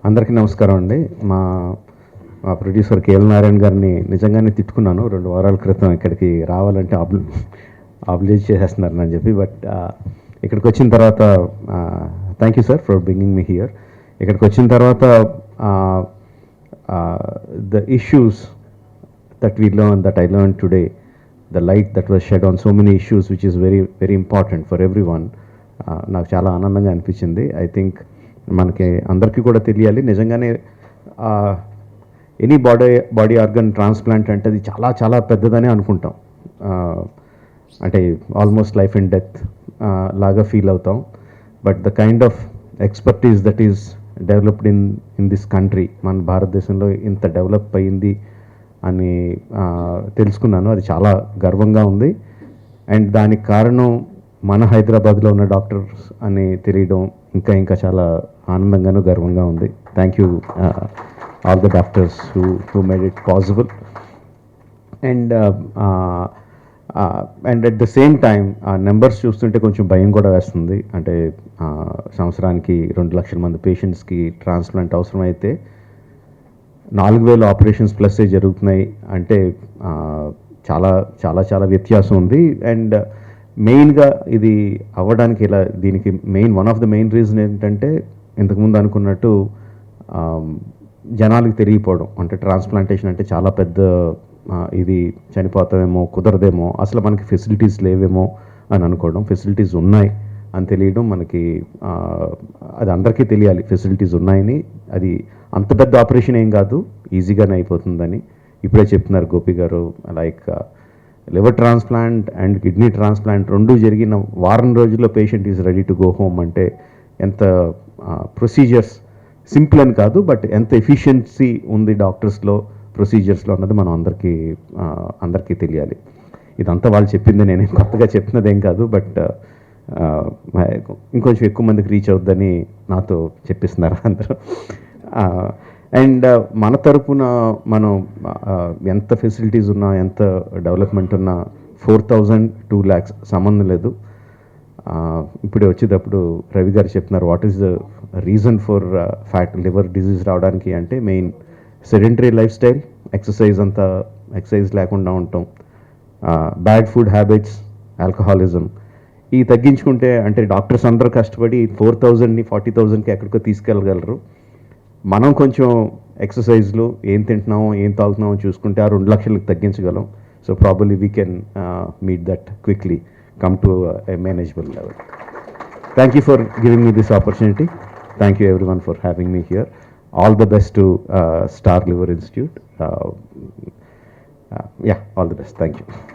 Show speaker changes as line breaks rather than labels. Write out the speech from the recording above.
అందరికీ నమస్కారం అండి. మా మా ప్రొడ్యూసర్ కేఎల్ నారాయణ గారిని నిజంగానే తిట్టుకున్నాను 2 వారాల క్రితం ఇక్కడికి రావాలంటే ఆబ్లిజ్ చేసేస్తున్నారని చెప్పి. బట్ ఇక్కడికి వచ్చిన తర్వాత thank you sir for bringing me here. ఇక్కడికి వచ్చిన తర్వాత the issues that we learned, that I learned today, the light that was shed on so many issues which is very very important for everyone, నాకు చాలా ఆనందంగా అనిపించింది. I think మనకి అందరికీ కూడా తెలియాలి నిజంగానే ఎనీ బాడీ ఆర్గన్ ట్రాన్స్ప్లాంట్ అంటే అది చాలా చాలా పెద్దదని అనుకుంటాం. అంటే ఆల్మోస్ట్ లైఫ్ అండ్ డెత్ లాగా ఫీల్ అవుతాం. But the kind of expertise that is developed in this country, మన భారతదేశంలో ఇంత డెవలప్ అయ్యింది అని తెలుసుకున్నాను. అది చాలా గర్వంగా ఉంది. అండ్ దానికి కారణం మన హైదరాబాద్లో ఉన్న డాక్టర్స్ అని తెలియడం ఇంకా ఇంకా చాలా ఆనందంగాను గర్వంగా ఉంది. Thank you all the doctors who made it possible. And at the same time ఆ నెంబర్స్ చూస్తుంటే కొంచెం భయం కూడా వేస్తుంది. అంటే సంవత్సరానికి 2 లక్షల మంది పేషెంట్స్కి ట్రాన్స్ప్లాంట్ అవసరమైతే 4,000 ఆపరేషన్స్ ప్లస్ జరుగుతున్నాయి అంటే చాలా చాలా చాలా వ్యత్యాసం ఉంది. అండ్ మెయిన్గా ఇది అవ్వడానికి ఇలా దీనికి one of the main reason ఏంటంటే ఇంతకుముందు అనుకున్నట్టు జనాలకు తెలియకపోవడం. అంటే ట్రాన్స్ప్లాంటేషన్ అంటే చాలా పెద్ద ఇది చనిపోతామేమో, కుదరదేమో, అసలు మనకి ఫెసిలిటీస్ లేవేమో అని అనుకోవడం. ఫెసిలిటీస్ ఉన్నాయి అని తెలియడం మనకి, అది అందరికీ తెలియాలి ఫెసిలిటీస్ ఉన్నాయని. అది అంత పెద్ద ఆపరేషన్ ఏం కాదు, ఈజీగానే అయిపోతుందని ఇప్పుడే చెప్తున్నారు గోపి గారు. Like liver transplant and kidney transplant 2 జరిగిన వారం రోజుల్లో patient is ready to go home అంటే ఎంత ప్రొసీజర్స్ సింపుల్ అని కాదు, బట్ ఎంత ఎఫిషియన్సీ ఉంది డాక్టర్స్లో, ప్రొసీజర్స్లో అన్నది మనం అందరికీ తెలియాలి. ఇదంతా వాళ్ళు చెప్పింది, నేను కొత్తగా చెప్తున్నదేం కాదు. బట్ ఇంకొంచెం ఎక్కువ మందికి రీచ్ అవుద్దని నాతో చెప్పిస్తున్నారు అందరూ. అండ్ మన తరపున మనం ఎంత ఫెసిలిటీస్ ఉన్నా, ఎంత డెవలప్మెంట్ ఉన్నా 4,000 2 lakhs సంబంధం లేదు. ఇప్పుడే వచ్చేటప్పుడు రవి గారు చెప్తున్నారు what is the reason for fat liver disease రావడానికి అంటే main sedentary life style, exercise లేకుండా ఉంటాం, బ్యాడ్ ఫుడ్ హ్యాబిట్స్, ఆల్కహాలిజం. ఇవి తగ్గించుకుంటే అంటే డాక్టర్స్ అందరూ కష్టపడి 4,000ని 40,000కి ఎక్కడికో తీసుకెళ్ళగలరు. మనం కొంచెం ఎక్సర్సైజ్లు ఏం తింటున్నామో ఏం తాగుతున్నామో చూసుకుంటే ఆ 2 లక్షలకు తగ్గించగలం. So probably we can meet that quickly, come to a manageable level. Thank you for giving me this opportunity. Thank you everyone for having me here. All the best to Star Liver Institute. Yeah, all the best. Thank you.